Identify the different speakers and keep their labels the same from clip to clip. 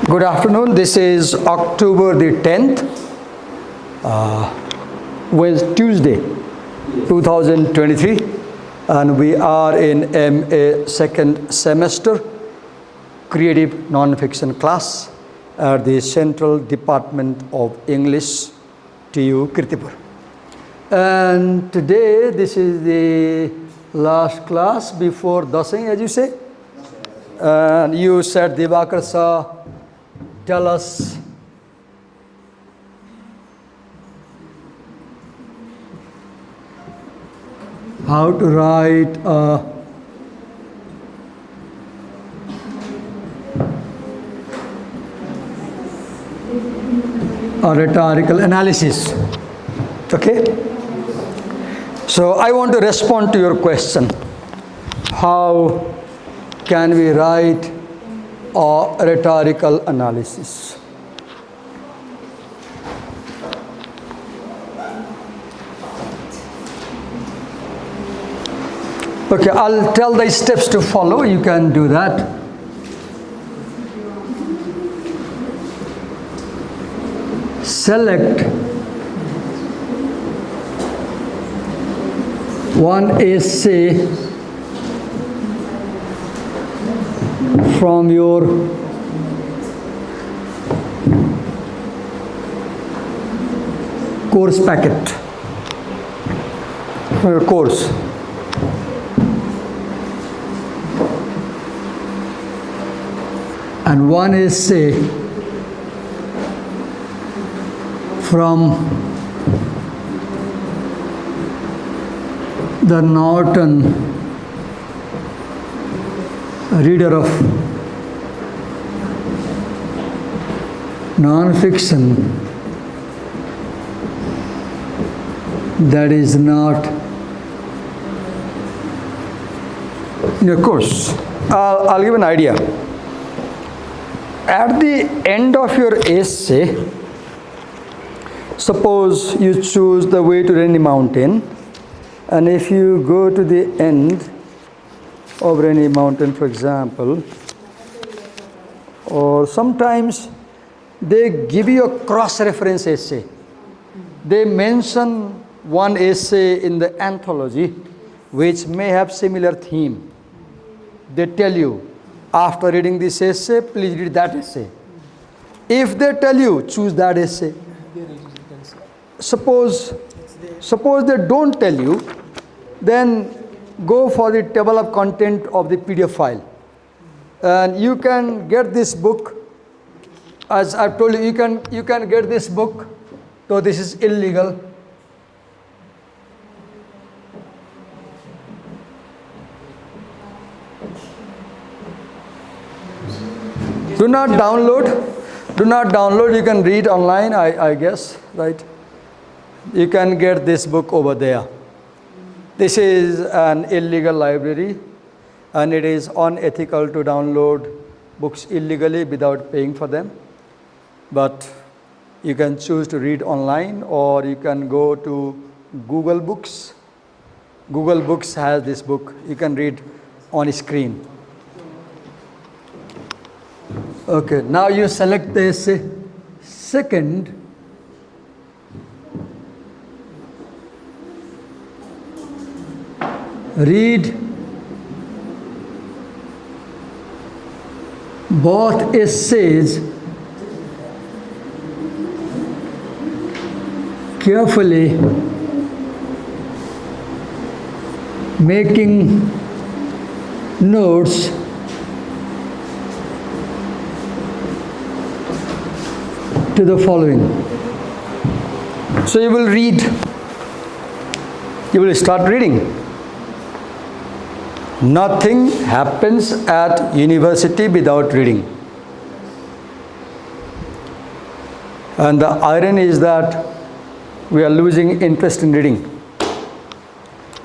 Speaker 1: Good afternoon. This is October the 10th, Tuesday, 2023, and we are in MA second semester Creative Nonfiction class at the Central Department of English, TU Kirtipur. And today, this is the last class before Dasing, as you say. And you said, Divakar sir, tell us how to write a rhetorical analysis. Okay? So I want to respond to your question. How can we write a rhetorical analysis? Okay, I'll tell the steps to follow. You can do that. Select one essay from your course packet, from your course. And one essay from the Norton reader of nonfiction that is not in your course. I'll give an idea. At the end of your essay, suppose you choose the way to Rainy Mountain, and if you go to the end of Rainy Mountain, for example, or sometimes they give you a cross-reference essay. They mention one essay in the anthology which may have similar theme. They tell you, after reading this essay, please read that essay. If they tell you, choose that essay. Suppose they don't tell you, then go for the table of content of the PDF file. And you can get this book, as I've told you, you can get this book, though this is illegal. Do not download, you can read online, I guess, right? You can get this book over there. This is an illegal library, and it is unethical to download books illegally without paying for them. But you can choose to read online, or you can go to Google Books. Google Books has this book. You can read on screen. Okay, now you select the essay. Second, read both essays carefully, making notes to the following. So you will start reading. Nothing happens at university without reading. And the irony is that we are losing interest in reading.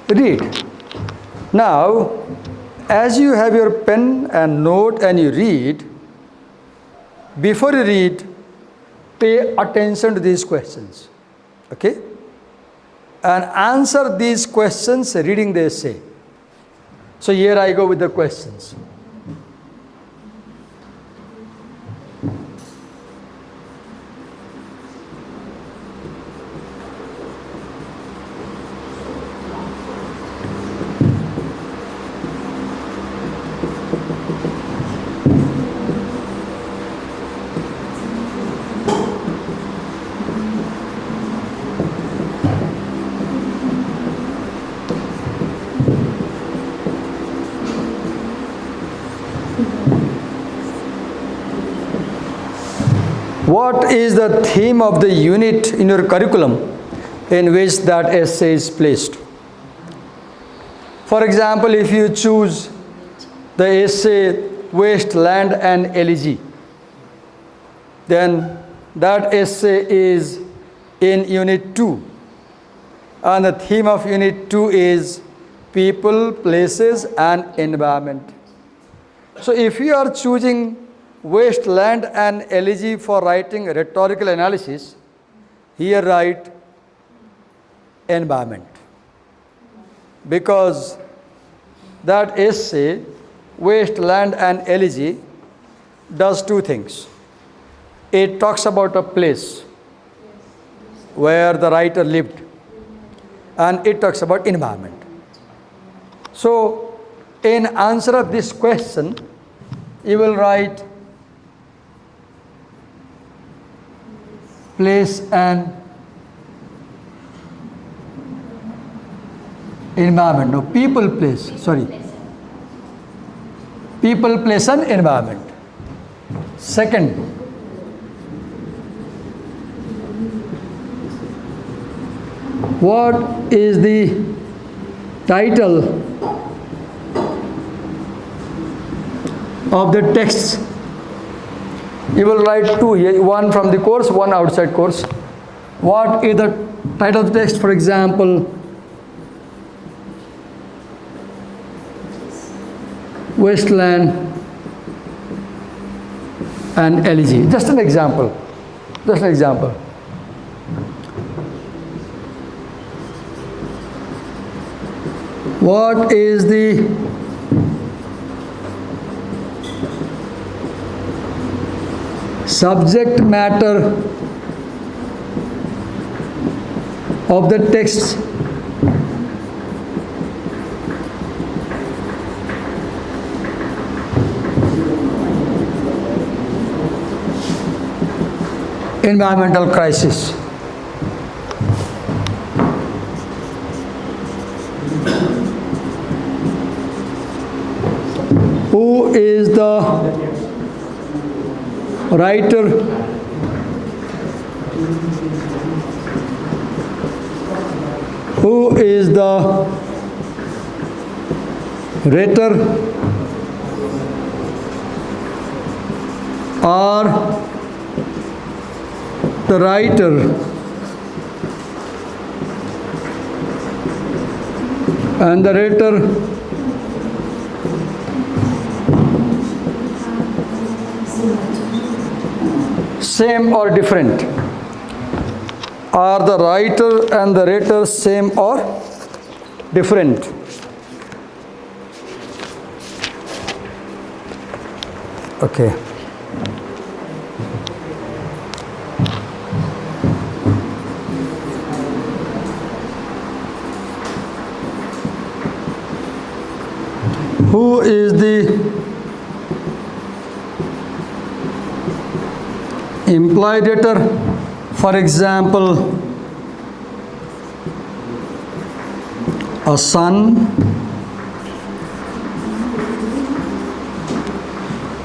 Speaker 1: Read. Now, as you have your pen and note and you read, before you read, pay attention to these questions. Okay? And answer these questions reading the essay. So here I go with the questions. What is the theme of the unit in your curriculum in which that essay is placed? For example, if you choose the essay Waste, Land and Elegy, then that essay is in Unit 2. And the theme of Unit 2 is people, places and environment. So if you are choosing Waste, Land and Elegy for writing rhetorical analysis, here write environment. Because that essay, Waste, Land and Elegy, does two things. It talks about a place where the writer lived, and it talks about environment. So, in answer of this question, you will write place and environment. No, people, place, sorry. People, place and environment. Second, what is the title of the text? You will write two here, one from the course, one outside course. What is the title of the text? For example, Wasteland and Elegy. Just an example. Just an example. What is the subject matter of the text? Environmental crisis. Who is the writer who is the writer or the writer and the writer same or different? Are the writer and the writer same or different? Okay. Who is the implied writer? For example, a son,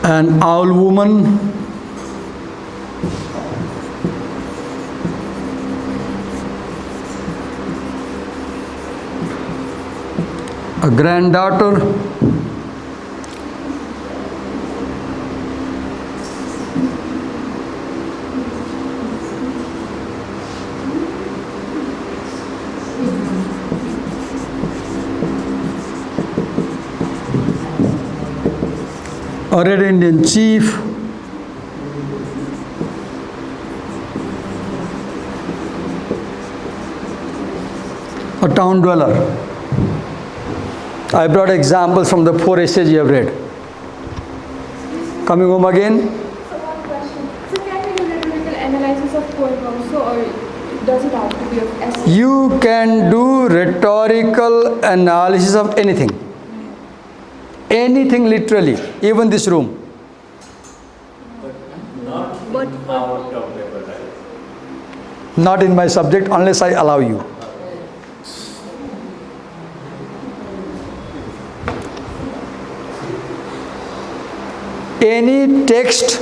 Speaker 1: an owl woman, a granddaughter, a Red Indian chief, a town dweller. I brought examples from the 4 essays you have read. Coming home again.
Speaker 2: So one question. So can we do rhetorical analysis of poem also, or does it have to be of essay?
Speaker 1: You can do rhetorical analysis of anything. Anything literally, even this room.
Speaker 2: But
Speaker 3: Our top level, right?
Speaker 1: Not in my subject unless I allow you. Any text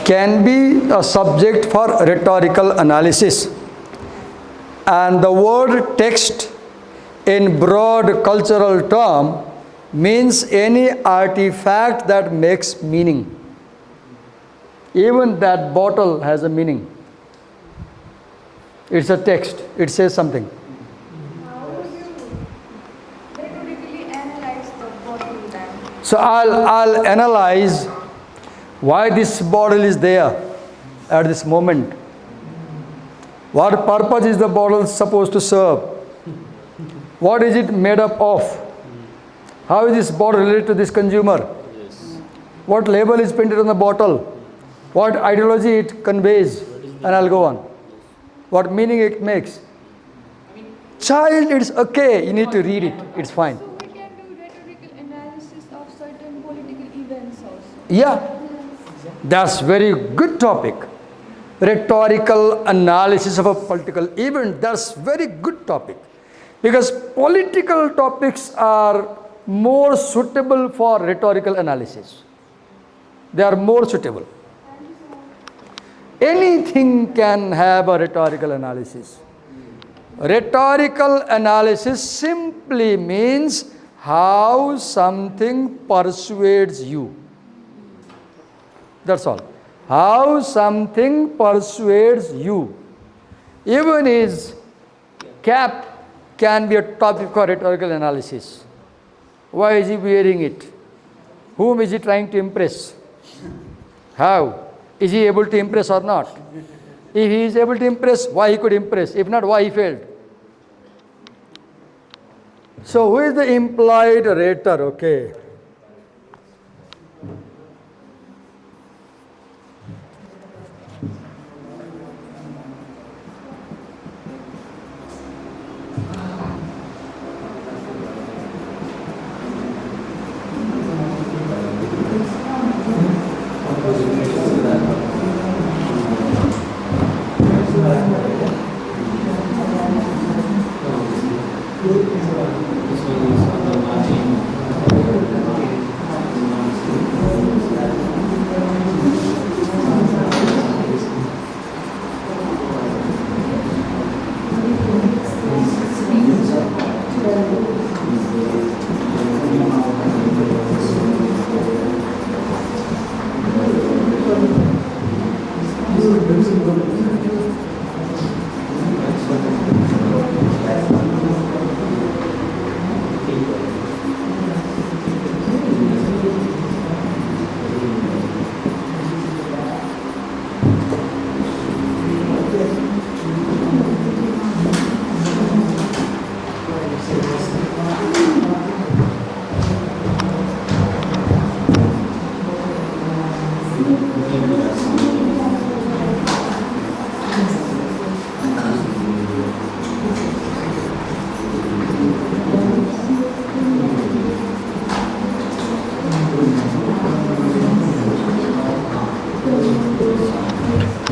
Speaker 1: can be a subject for rhetorical analysis. And the word text in broad cultural term means any artifact that makes meaning. Even that bottle has a meaning. It's a text. It says something.
Speaker 2: How do you rhetorically analyze the bottle then?
Speaker 1: So I'll analyze why this bottle is there at this moment. What purpose is the bottle supposed to serve? What is it made up of? How is this bottle related to this consumer? What label is printed on the bottle? What ideology it conveys? And I'll go on. What meaning it makes. Child, it's okay. You need to read it. It's fine.
Speaker 2: So we can do rhetorical analysis of certain political events also.
Speaker 1: Yeah, that's very good topic. Rhetorical analysis of a political event, that's very good topic. Because political topics are more suitable for rhetorical analysis. They are more suitable. Anything can have a rhetorical analysis. Rhetorical analysis simply means how something persuades you. That's all. How something persuades you. Even his cap can be a topic for rhetorical analysis. Why is he wearing it? Whom is he trying to impress? How? Is he able to impress or not? If he is able to impress, why he could impress? If not, why he failed? So who is the implied rhetor? Okay.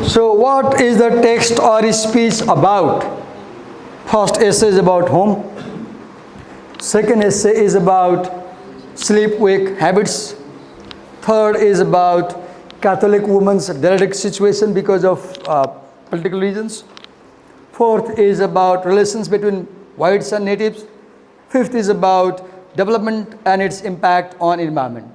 Speaker 1: So what is the text or speech about? First essay is about home. Second essay is about sleep-wake habits. Third is about Catholic women's derelict situation because of political reasons. Fourth is about relations between whites and natives. Fifth is about development and its impact on environment.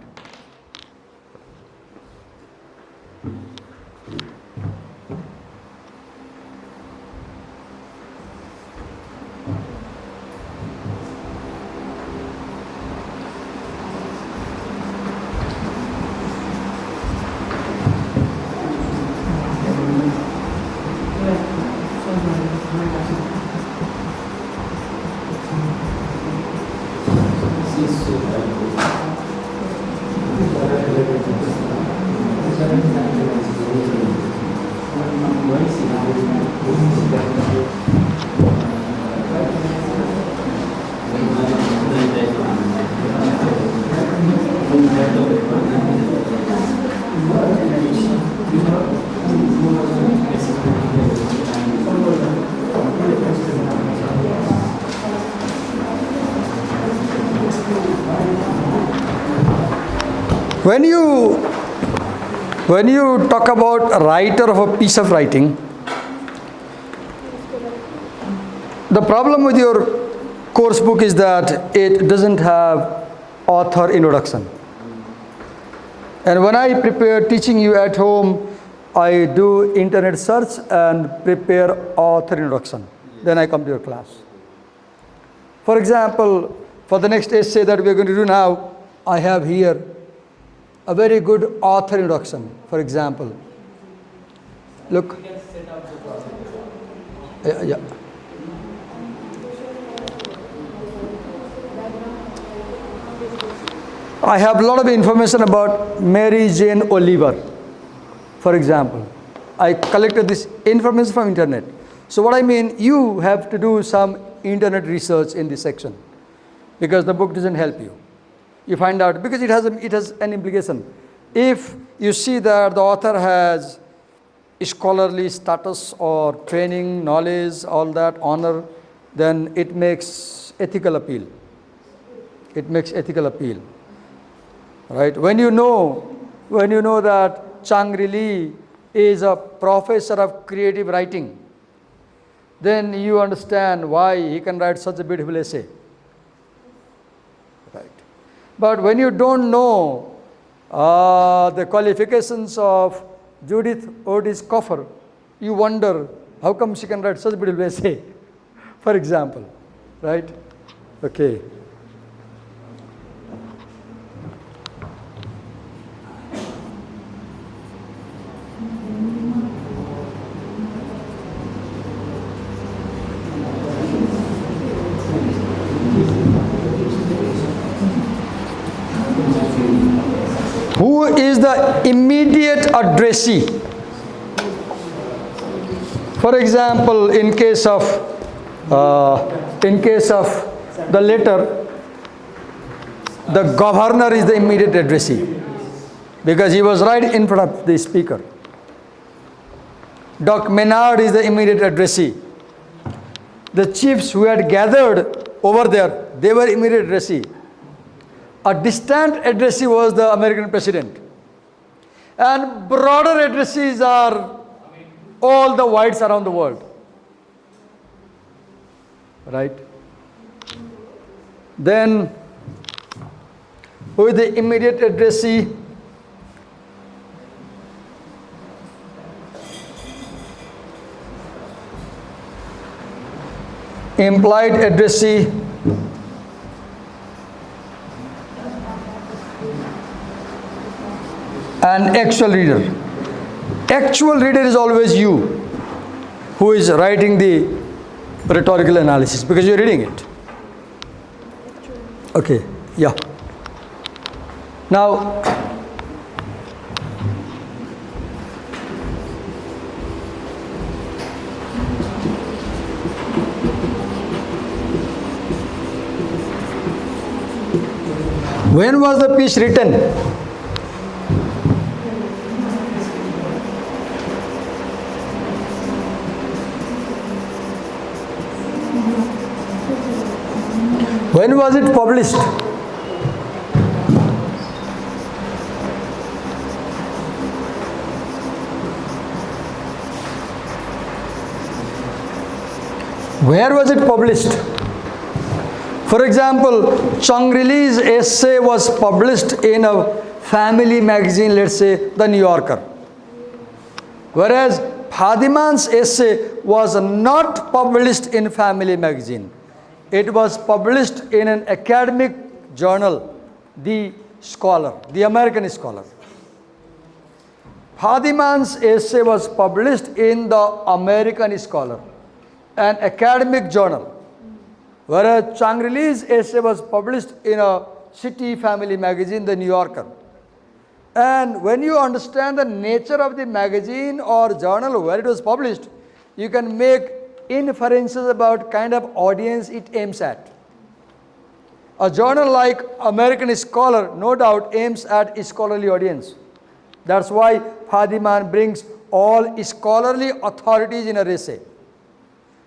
Speaker 1: When you talk about a writer of a piece of writing, the problem with your course book is that it doesn't have author introduction. And when I prepare teaching you at home, I do internet search and prepare author introduction. Then I come to your class. For example, for the next essay that we're going to do now, I have here a very good author introduction. For example, look. Yeah. I have a lot of information about Mary Jane Oliver, for example. I collected this information from internet. So what I mean, you have to do some internet research in this section because the book doesn't help you. You find out, because it has an implication. If you see that the author has scholarly status or training, knowledge, all that, honor, then it makes ethical appeal. It makes ethical appeal. Right? When you know that Chang-Ri Lee is a professor of creative writing, then you understand why he can write such a beautiful essay. Right? But when you don't know the qualifications of Judith Ortiz Coffer, you wonder how come she can write such a beautiful essay, for example. Right? Okay. Who is the immediate addressee? For example, in case of the letter, the governor is the immediate addressee because he was right in front of the speaker. Doc Menard is the immediate addressee. The chiefs who had gathered over there, they were immediate addressee. A distant addressee was the American president. And broader addressees are all the whites around the world. Right? Then, who is the immediate addressee? Implied addressee. And actual reader. Actual reader is always you who is writing the rhetorical analysis because you're reading it. Okay, yeah. Now, when was the piece written? When was it published? Where was it published? For example, Chang-Ri Lee's essay was published in a family magazine, let's say The New Yorker. Whereas Fadiman's essay was not published in family magazine. It was published in an academic journal, The Scholar, The American Scholar. Fadiman's essay was published in the American Scholar, an academic journal. Whereas Chang-Ri Lee's essay was published in a city family magazine, The New Yorker. And when you understand the nature of the magazine or journal where it was published, you can make inferences about kind of audience it aims at. A journal like American Scholar no doubt aims at a scholarly audience. That's why Fadiman brings all scholarly authorities in a essay.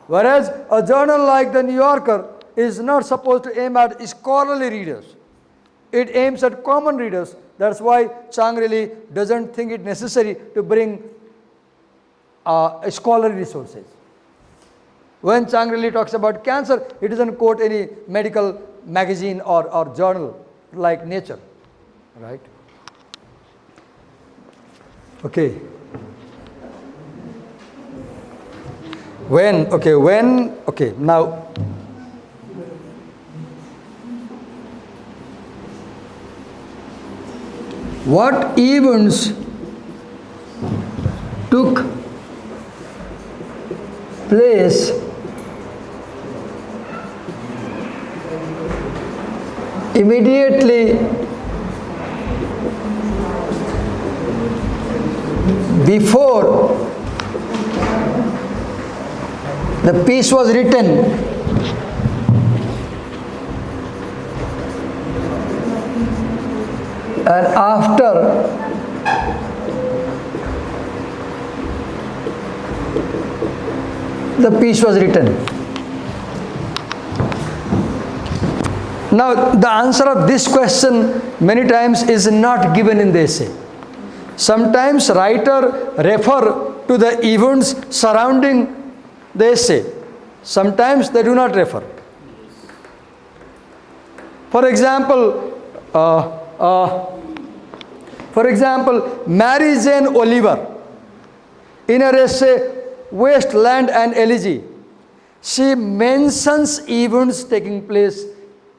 Speaker 1: Whereas a journal like The New Yorker is not supposed to aim at scholarly readers. It aims at common readers. That's why Chang really doesn't think it necessary to bring scholarly resources. When Chang really talks about cancer, he doesn't quote any medical magazine or journal like Nature, right? Okay. Now what events took place immediately before the piece was written and after the piece was written. Now, the answer of this question many times is not given in the essay. Sometimes writer refer to the events surrounding the essay. Sometimes they do not refer. For example, Mary Jane Oliver, in her essay Waste, Land and Elegy, she mentions events taking place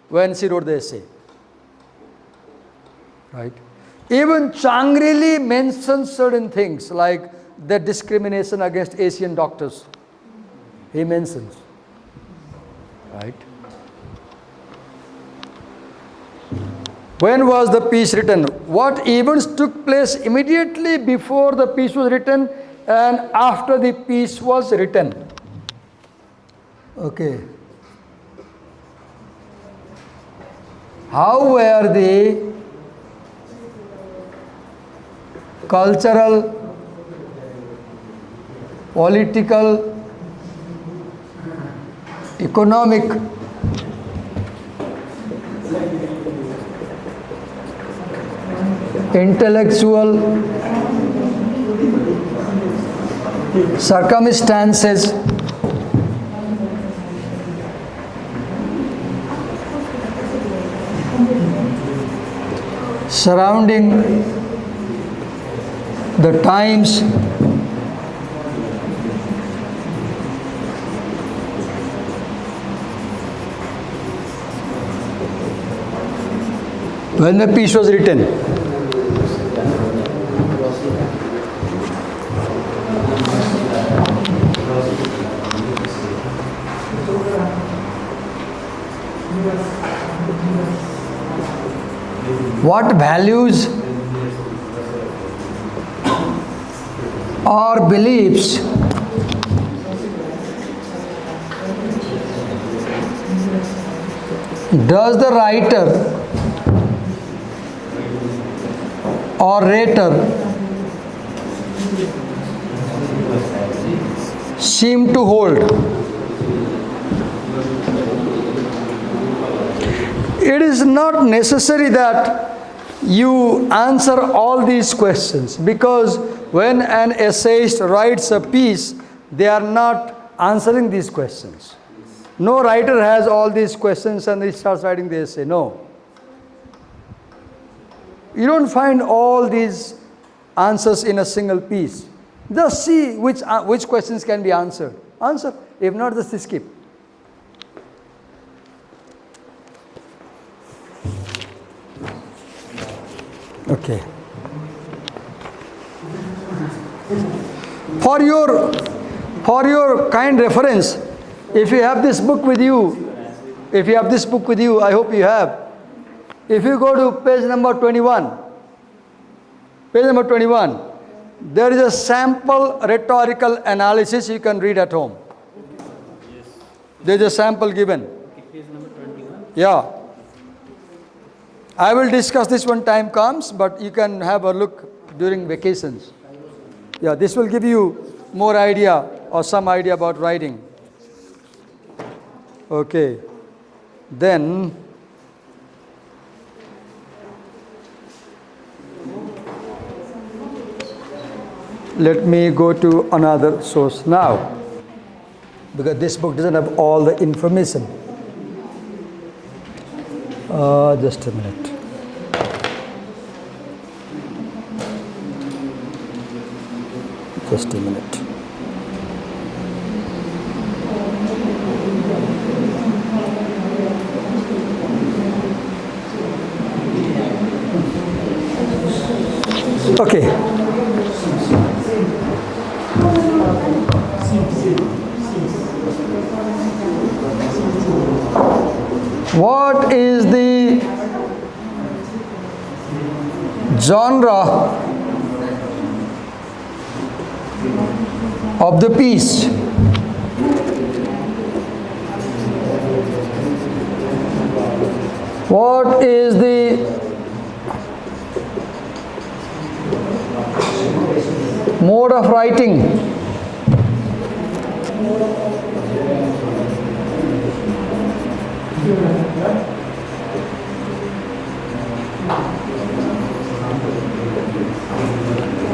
Speaker 1: when she wrote the essay. Right? Even Chang really mentions certain things like the discrimination against Asian doctors. He mentions. Right? When was the piece written? What events took place immediately before the piece was written and after the piece was written? Okay. How were the cultural, political, economic, intellectual circumstances surrounding the times when the piece was written? What values or beliefs does the writer or writer seem to hold? It is not necessary that you answer all these questions, because when an essayist writes a piece, they are not answering these questions. No writer has all these questions and he starts writing the essay. No. You don't find all these answers in a single piece. Just see which questions can be answered. Answer. If not, just skip. Okay. For your kind reference, if you have this book with you, I hope you have. If you go to page number 21, there is a sample rhetorical analysis you can read at home. There is a sample given.
Speaker 4: Page number 21.
Speaker 1: Yeah. I will discuss this when time comes, but you can have a look during vacations. Yeah, this will give you more idea or some idea about writing. Okay. Then Let me go to another source now, because this book doesn't have all the information. Just a minute. Just a minute. Okay. What is the genre of the piece? What is the mode of writing?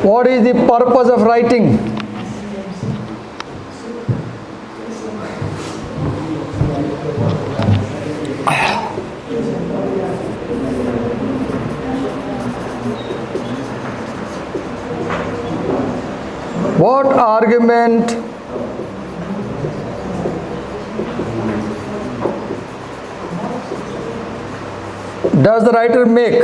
Speaker 1: What is the purpose of writing? What argument does the writer make?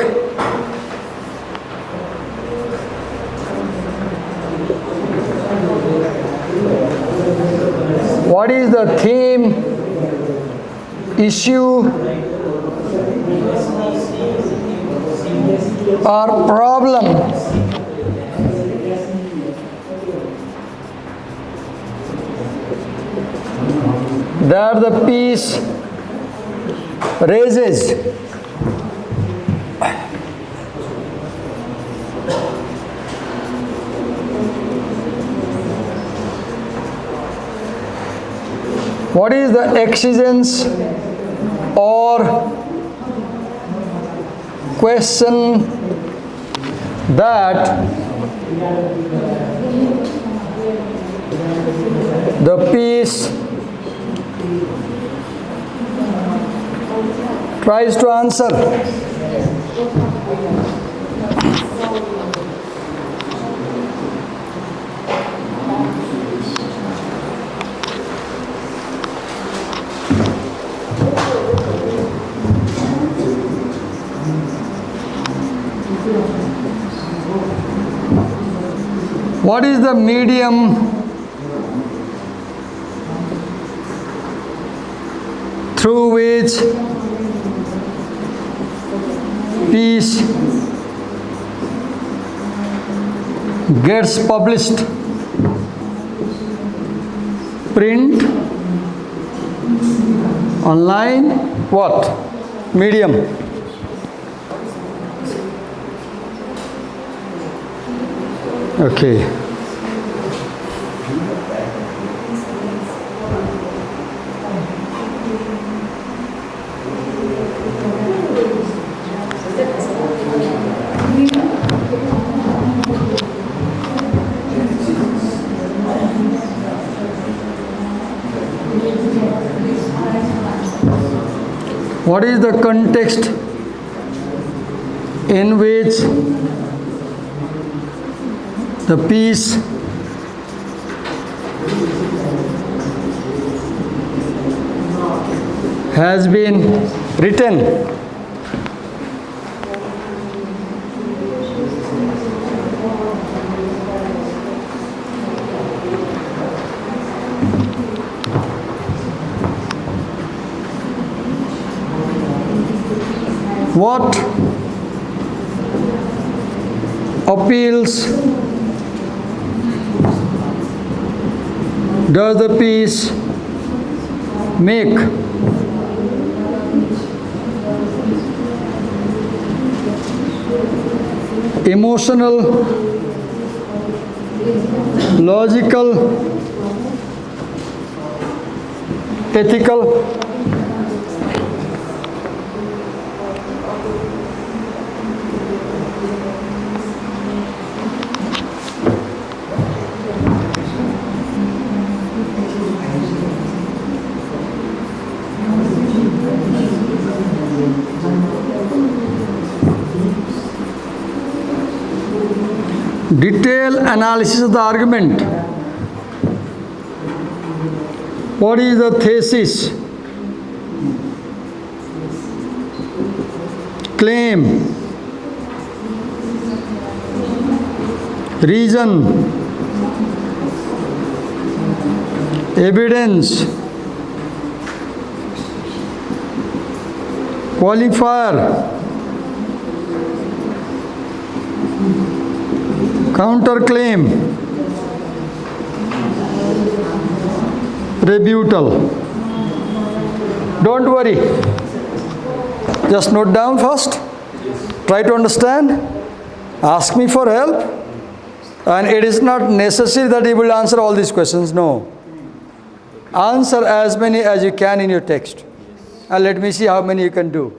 Speaker 1: What is the theme, issue, or problem that the piece raises? What is the exigence or question that the piece tries to answer? What is the medium through which piece gets published? Print, online, what? Medium. Okay. What is the context in which the piece has been written? What appeals does the piece make? Emotional, logical, ethical? Detailed analysis of the argument. What is the thesis? Claim. Reason. Evidence. Qualifier. Counterclaim. Rebuttal. Don't worry. Just note down first. Try to understand. Ask me for help. And it is not necessary that you will answer all these questions. No. Answer as many as you can in your text. And let me see how many you can do.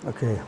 Speaker 1: Okay.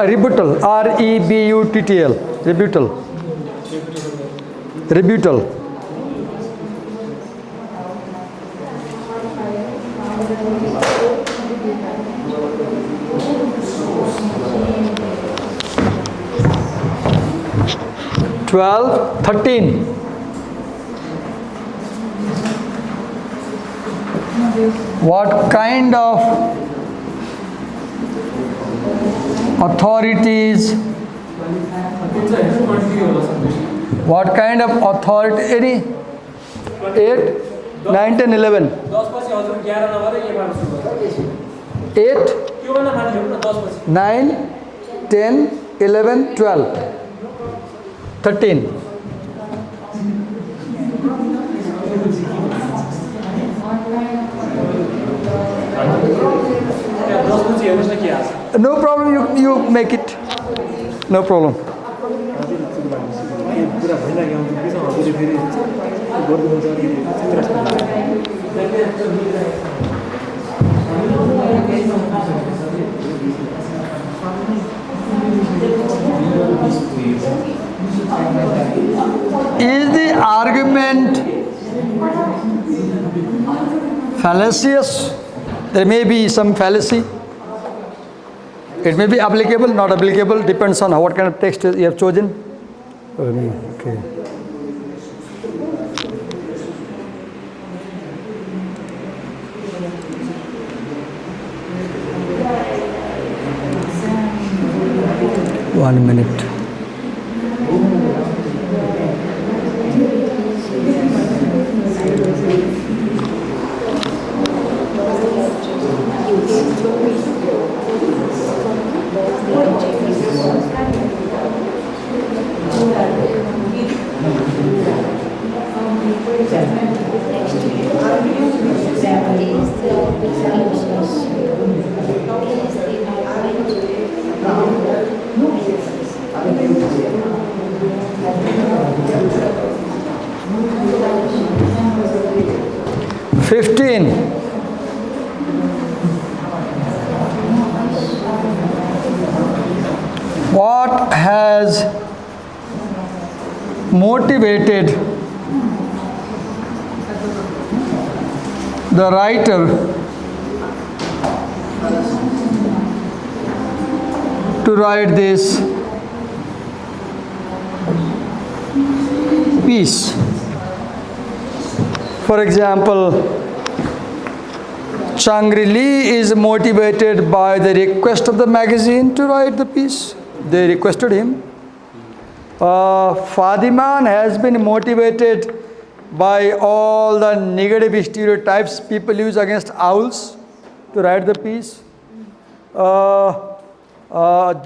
Speaker 1: Rebuttal. R-E-B-U-T-T-L. Rebuttal. Rebuttal. Twelve, 13. What kind of authorities? What kind of authority? Any? 8, 9, 10, 11. 8, 9, 10, 11, 12, 13. No problem, you make it. No problem. Is the argument fallacious? There may be some fallacy. It may be applicable, not applicable, depends on what kind of text you have chosen. Okay. One minute. What has motivated the writer to write this piece? For example, Shangri-Li is motivated by the request of the magazine to write the piece. They requested him. Fadiman has been motivated by all the negative stereotypes people use against owls to write the piece.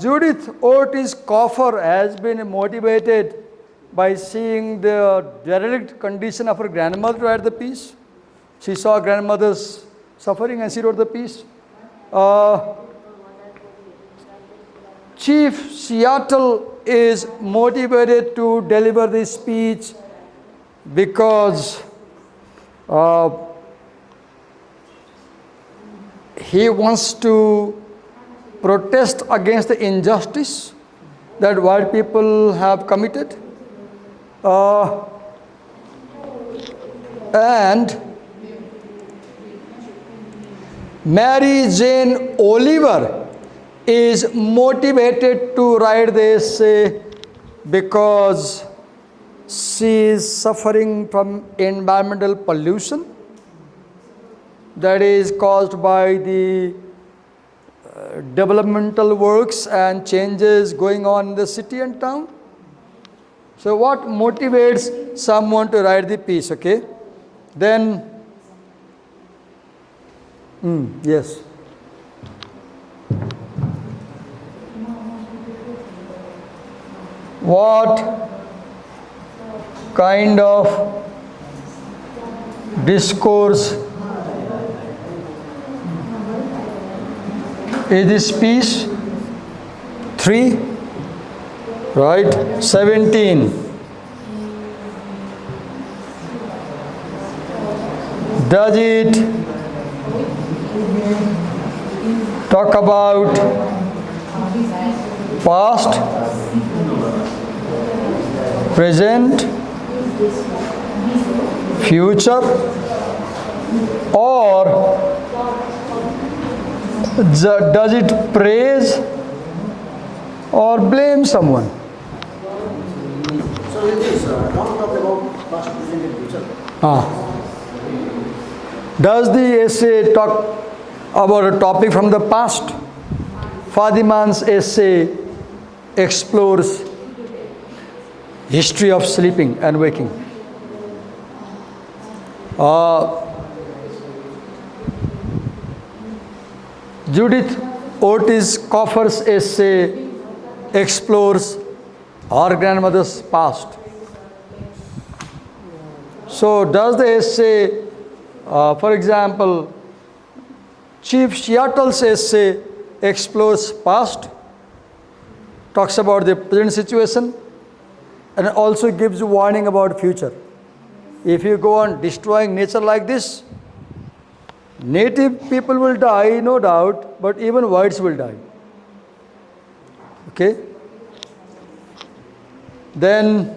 Speaker 1: Judith Ortiz Coffer has been motivated by seeing the derelict condition of her grandmother to write the piece. She saw grandmother's suffering and she wrote the piece. Chief Seattle is motivated to deliver this speech because he wants to protest against the injustice that white people have committed. And Mary Jane Oliver is motivated to write the essay because she is suffering from environmental pollution that is caused by the developmental works and changes going on in the city and town. So what motivates someone to write the piece, okay? Then, yes. What kind of discourse is this piece? 3, right? 17. Does it talk about past, present, future, or does it praise or blame someone?
Speaker 5: So it is don't talk about past, present, and future.
Speaker 1: Does the essay talk about a topic from the past? Fadiman's essay explores history of sleeping and waking. Judith Ortiz Coffer's essay explores our grandmother's past. So does the essay, for example, Chief Seattle's essay explores past, talks about the present situation, and also gives warning about future. If you go on destroying nature like this, native people will die, no doubt, but even whites will die. Okay? Then,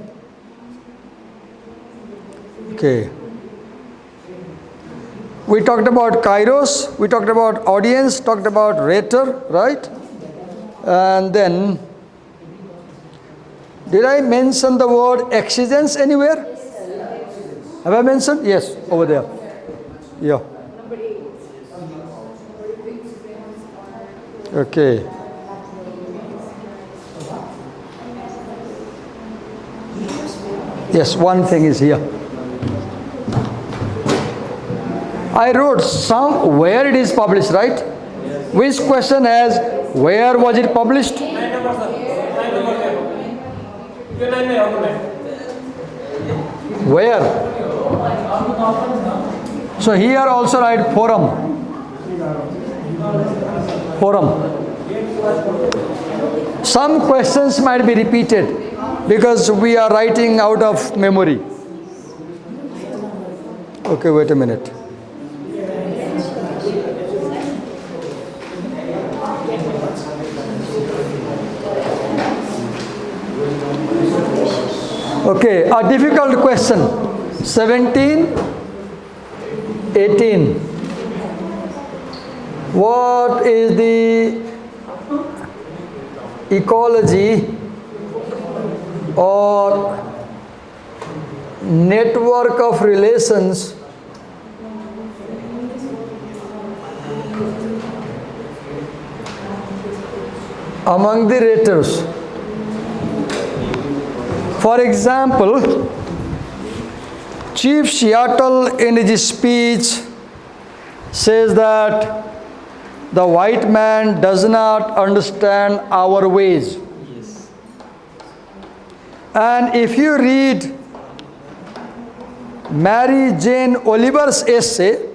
Speaker 1: okay. We talked about kairos, we talked about audience, talked about rhetor, right? And then, did I mention the word exigence anywhere? Have I mentioned? Yes, over there. Yeah. Okay. Yes, one thing is here. I wrote some where it is published, right? Yes. Which question has where was it published? Where? So here also write forum. Forum. Some questions might be repeated because we are writing out of memory. Okay, wait a minute. Okay, a difficult question. 17, 18. What is the ecology or network of relations among the rhetorics. For example, Chief Seattle in his speech says that the white man does not understand our ways.
Speaker 4: Yes.
Speaker 1: And if you read Mary Jane Oliver's essay,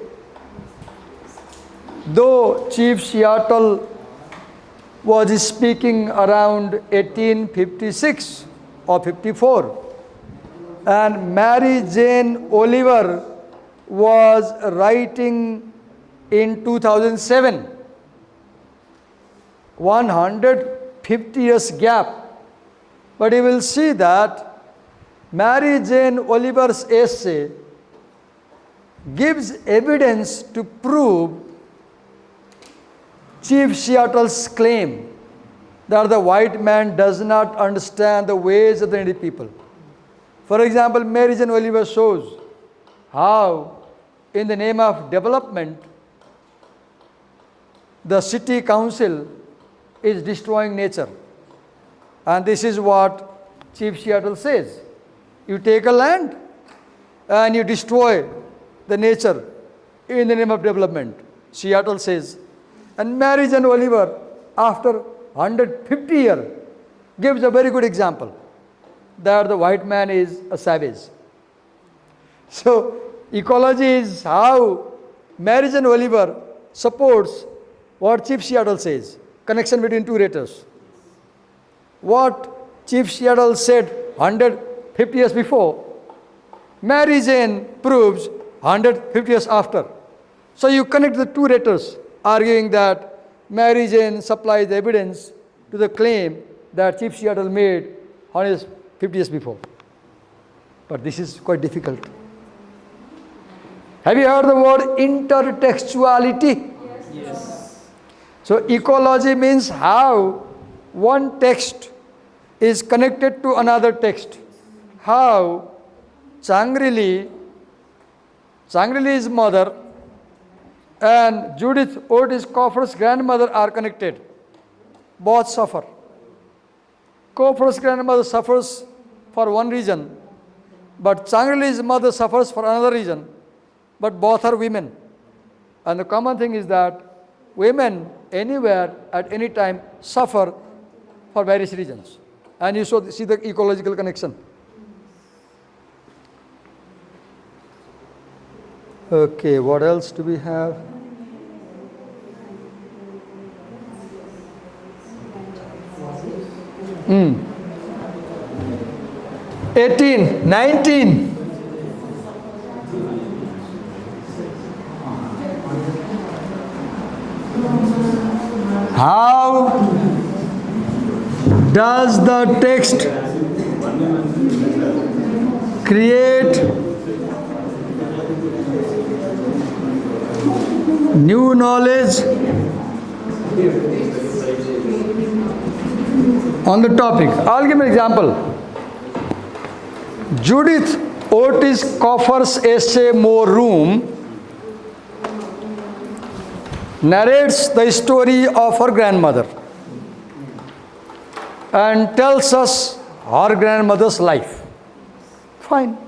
Speaker 1: though Chief Seattle was speaking around 1856 or 54, and Mary Jane Oliver was writing in 2007, 150 years gap. But you will see that Mary Jane Oliver's essay gives evidence to prove Chief Seattle's claim that the white man does not understand the ways of the Native people. For example, Mary Jane Oliver shows how, in the name of development, the city council is destroying nature. And this is what Chief Seattle says. You take a land and you destroy the nature in the name of development, Seattle says. And Mary Jane Oliver, after 150 years, gives a very good example that the white man is a savage. So, ecology is how Mary Jane Oliver supports what Chief Seattle says, connection between two writers. What Chief Seattle said 150 years before, Mary Jane proves 150 years after. So you connect the two writers, arguing that Mary Jane supplies evidence to the claim that Chief Seattle made 150 years before. But this is quite difficult. Have you heard the word intertextuality?
Speaker 4: Yes.
Speaker 1: So ecology means how one text is connected to another text. How Changrili's mother and Judith Otis Coffer's grandmother are connected. Both suffer. Coffer's grandmother suffers for one reason, but Changrili's mother suffers for another reason. But both are women. And the common thing is that women anywhere at any time suffer for various reasons. And you see the ecological connection. Okay, what else do we have? Hmm. 18, 19. How does the text create new knowledge on the topic? I'll give an example. Judith Otis Coffer's essay More Room narrates the story of her grandmother and tells us her grandmother's life. Fine.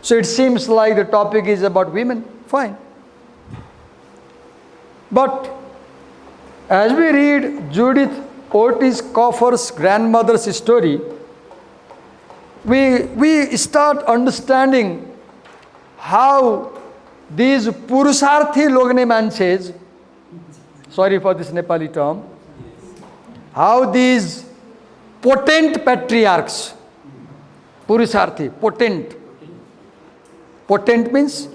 Speaker 1: So it seems like the topic is about women. Fine. But as we read Judith Otis Coffer's grandmother's story, we start understanding how these Purusarthi Logne Manches, sorry for this Nepali term, how these potent patriarchs, Purusarthi, potent means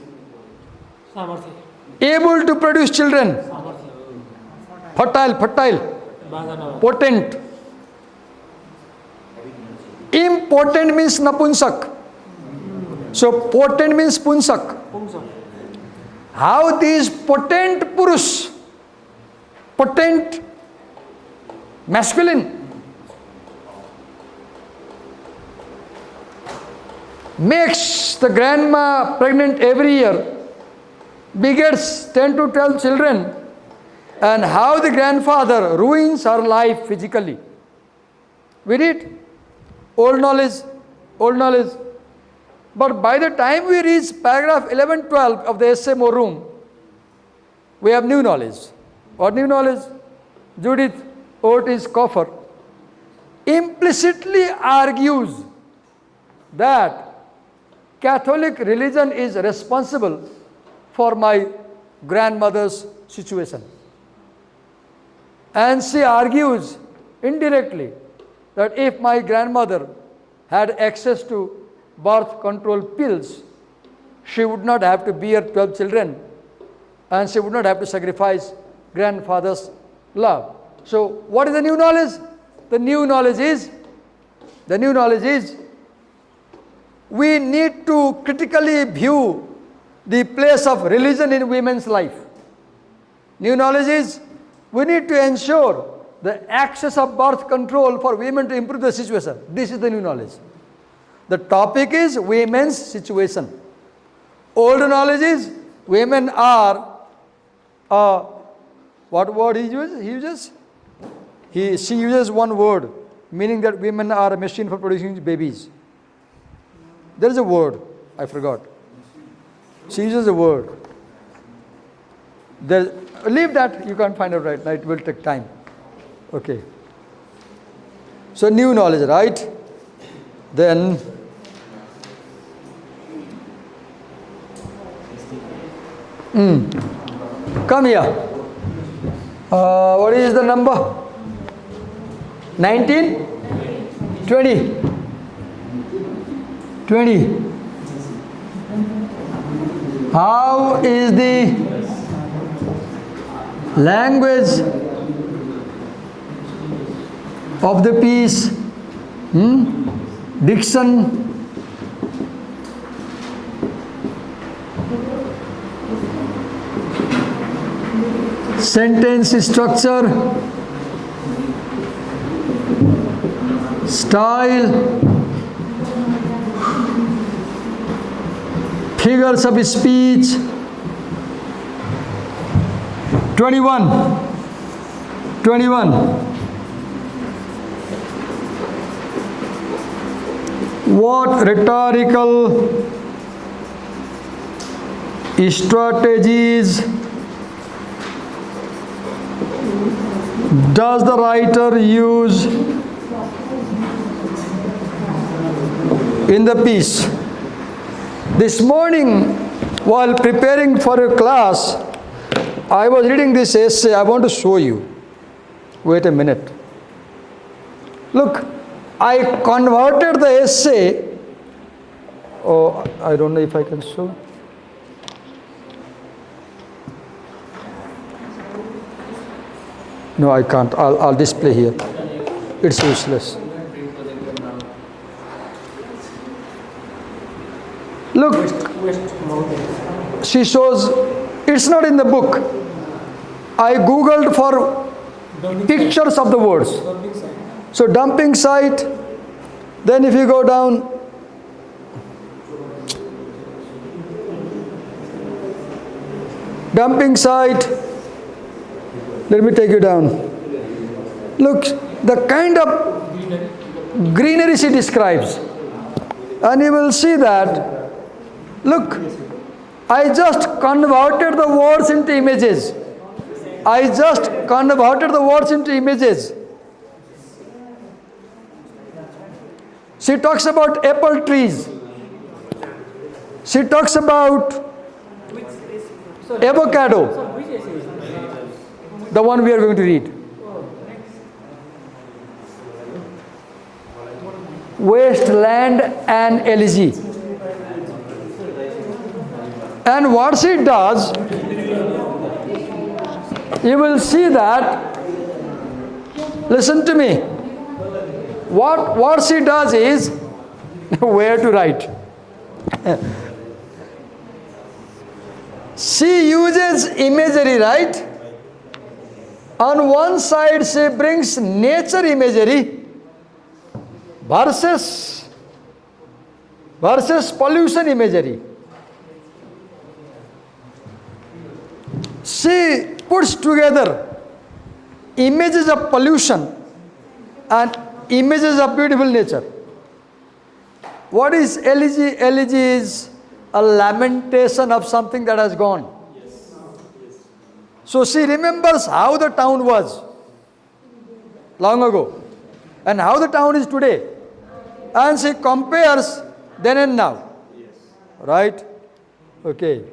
Speaker 4: Samarthya.
Speaker 1: able to produce children, fertile,
Speaker 4: Bhagana.
Speaker 1: potent. Impotent means napunsak. So potent means punsak.
Speaker 4: Pumsa.
Speaker 1: How these potent Purush, potent masculine, makes the grandma pregnant every year, begets 10 to 12 children, and how the grandfather ruins her life physically. We read old knowledge, old knowledge. But by the time we reach paragraph 11, 12 of the essay More Room, we have new knowledge. What new knowledge? Judith Ortiz Coffer implicitly argues that Catholic religion is responsible for my grandmother's situation. And she argues indirectly that if my grandmother had access to birth control pills, she would not have to bear 12 children and she would not have to sacrifice grandfather's love. So what is the new knowledge? The new knowledge is we need to critically view the place of religion in women's life. New knowledge is we need to ensure the access of birth control for women to improve the situation. This is the new knowledge. The topic is women's situation. Old knowledge is women are, what word he uses? She uses one word, meaning that women are a machine for producing babies. There is a word, I forgot. She uses a word. Leave that, you can't find it right now, it will take time. Okay. So new knowledge, right? Then come here. What is the number? 19? 20? 20. How is the language of the piece? Diction, sentence structure, style, figures of speech. 21. What rhetorical strategies does the writer use in the piece? This morning, while preparing for a class, I was reading this essay. I want to show you. Wait a minute. Look, I converted the essay. Oh, I don't know if I can show. No, I can't. I'll display here. It's useless. Look, she shows, it's not in the book. I googled for pictures of the words. So dumping site, then if you go down, dumping site, let me take you down. Look, the kind of greenery she describes. And you will see that, look, I just converted the words into images. She talks about apple trees. She talks about avocado. The one we are going to read. Wasteland and elegy. And what she does, you will see that, listen to me, what she does is, where to write. She uses imagery, right? On one side she brings nature imagery versus pollution imagery. She puts together images of pollution and images of beautiful nature. What is elegy? Elegy is a lamentation of something that has gone. So she remembers how the town was long ago and how the town is today. And she compares then and now. Right? Okay.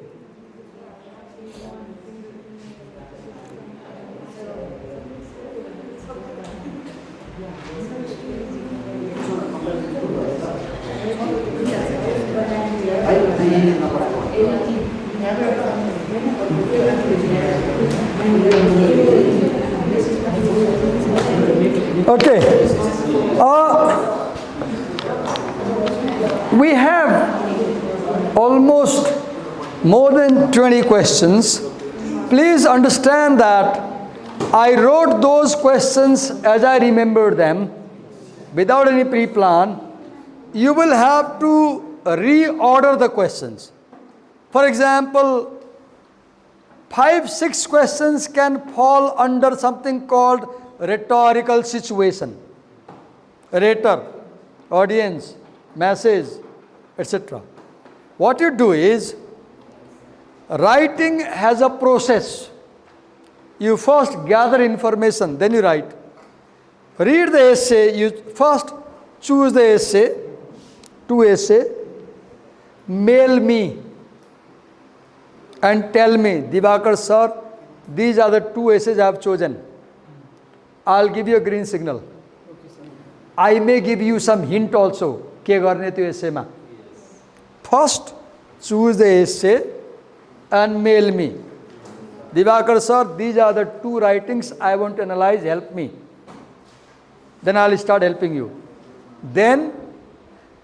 Speaker 1: Okay. We have almost more than 20 questions. Please understand that I wrote those questions as I remember them without any pre-plan. You will have to reorder the questions. For example, 5-6 questions can fall under something called rhetorical situation. Rhetor, audience, message, etc. What you do is, writing has a process. You first gather information, then you write. Read the essay, you first choose the essay, 2 essay, mail me and tell me, Divakar sir, these are the 2 essays I have chosen. I'll give you a green signal. I may give you some hint also. के गर्ने त्यो एसेमा. First, choose the essay and mail me. Divakar sir, these are the 2 writings I want to analyze, help me. Then I'll start helping you. Then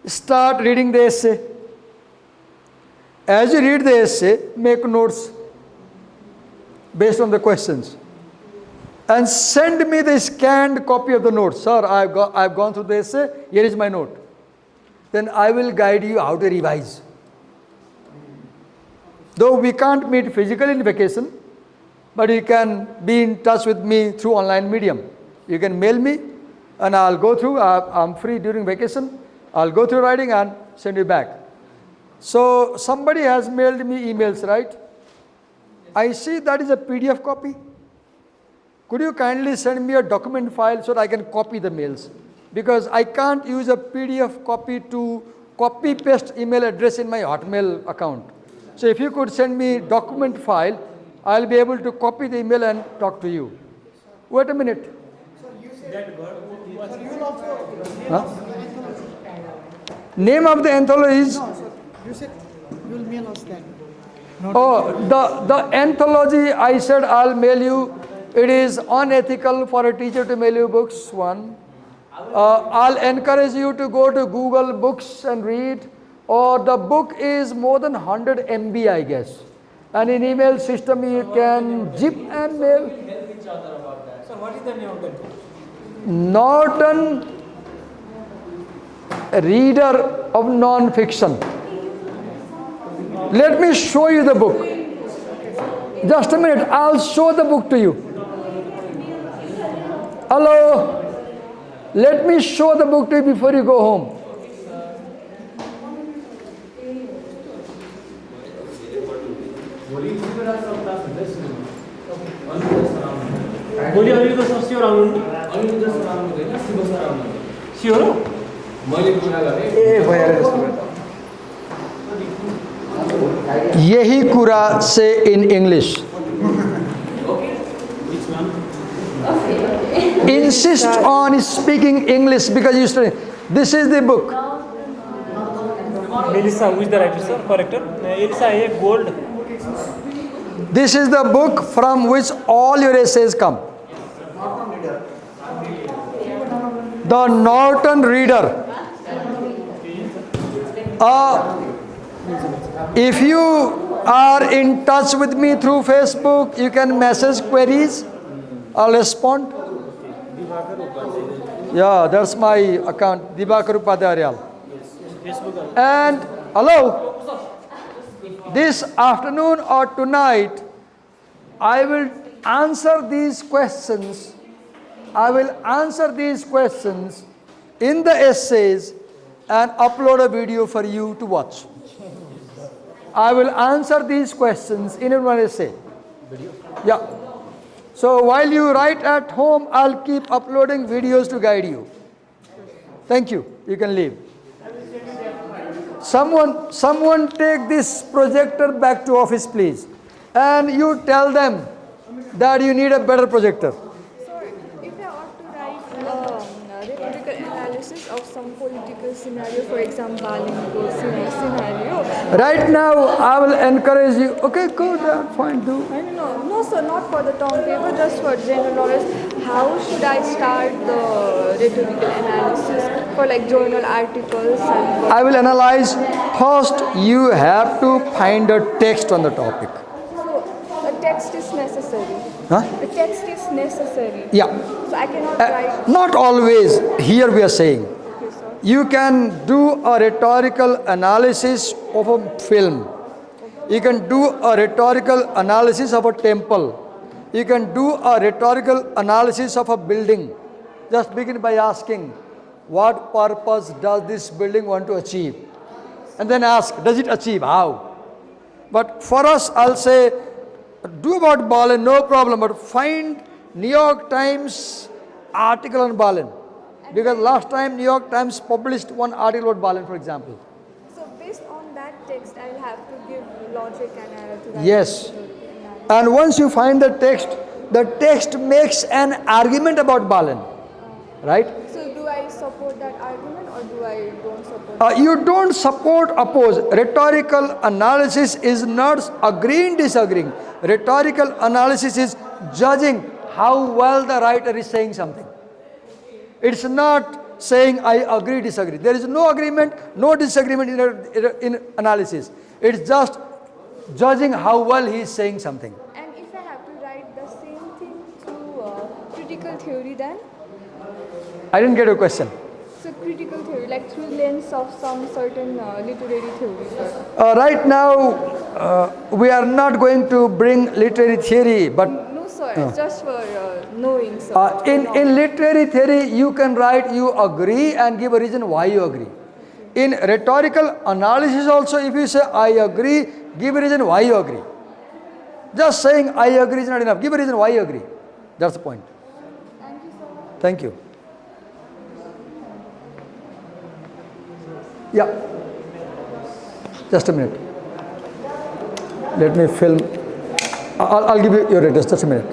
Speaker 1: start reading the essay. As you read the essay, make notes based on the questions. And send me the scanned copy of the notes. Sir, I've gone through the essay, here is my note. Then I will guide you how to revise. Though we can't meet physically in vacation, but you can be in touch with me through online medium. You can mail me and I'll go through. I'm free during vacation. I'll go through writing and send you back. So somebody has mailed me emails, right? I see that is a PDF copy. Could you kindly send me a document file so that I can copy the mails? Because I can't use a PDF copy to copy paste email address in my Hotmail account. So if you could send me document file, I'll be able to copy the email and talk to you. Wait a minute. Huh? Name of the anthology is?
Speaker 5: You said you will mail us then.
Speaker 1: Oh, the anthology, I said I'll mail you. It is unethical for a teacher to mail you books, 1. I'll encourage you to go to Google Books and read. Or the book is more than 100 MB, I guess. And in email system you can zip and mail.
Speaker 4: So what is the name of that book?
Speaker 1: Norton Reader of Nonfiction. Let me show you the book. Just a minute, I'll show the book to you. Hello? Let me show the book to you before you go home.
Speaker 4: भोलि अलिक त sure आउनु sure हो
Speaker 3: मैले कुरा गरेँ
Speaker 5: ए भइहाल्यो त्यसो भए
Speaker 1: यही कुरा से in English. Insist on speaking English because you study. This is the book.
Speaker 4: Melissa, who is the writer, sir? Corrector. Elisa A. Gold.
Speaker 1: This is the book from which all your essays come. The Norton Reader. If you are in touch with me through Facebook, you can message queries. I'll respond. Yeah, that's my account, Divakar Upadhyayal. And hello, this afternoon or tonight, I will answer these questions I will answer these questions in the essays and upload a video for you to watch. I will answer these questions in one essay. Yeah. So while you write at home, I'll keep uploading videos to guide you. Thank you. You can leave. Someone take this projector back to office, please. And you tell them that you need a better projector.
Speaker 2: So, if I ought to write rhetorical analysis of some political scenario, for example, Balingo scenario.
Speaker 1: Right now, I will encourage you. Okay, go there, fine, do.
Speaker 2: I don't know. No, sir, not for the term paper, just for general knowledge. How should I start the rhetorical analysis for like journal articles and
Speaker 1: I will analyze. First, you have to find a text on the topic.
Speaker 2: So, a text is necessary.
Speaker 1: Huh?
Speaker 2: The text is necessary.
Speaker 1: Yeah.
Speaker 2: So, I cannot write.
Speaker 1: Not always. Here we are saying.
Speaker 2: Okay, sir.
Speaker 1: You can do a rhetorical analysis of a film. You can do a rhetorical analysis of a temple. You can do a rhetorical analysis of a building. Just begin by asking, what purpose does this building want to achieve? And then ask, does it achieve? How? But for us, I'll say, do about Balin, no problem, but find New York Times article on Balin. Because last time New York Times published one article about Balin, for example.
Speaker 2: So, based on that text, I will have to give logic and to write
Speaker 1: Yes.
Speaker 2: rhetorical analysis.
Speaker 1: And once you find the text makes an argument about Balin. Right?
Speaker 2: So, do I support that argument or do I don't support
Speaker 1: You don't support, oppose. Rhetorical analysis is not agreeing, disagreeing. Rhetorical analysis is judging how well the writer is saying something. It's not saying I agree, disagree. There is no agreement, no disagreement in analysis. It's just judging how well he is saying something.
Speaker 2: And if I have to write the same thing through critical theory then?
Speaker 1: I didn't get your question.
Speaker 2: So critical theory, like through lens of some certain literary theory.
Speaker 1: Right now, we are not going to bring literary theory, but
Speaker 2: No sir, it's just for knowing sir.
Speaker 1: in literary theory, you can write you agree and give a reason why you agree. In rhetorical analysis also, if you say I agree, give a reason why you agree. Just saying I agree is not enough. Give a reason why you agree. That's the point.
Speaker 2: Thank you sir.
Speaker 1: Thank you. Yeah. Just a minute. Let me film. I'll give you your address. Just a minute.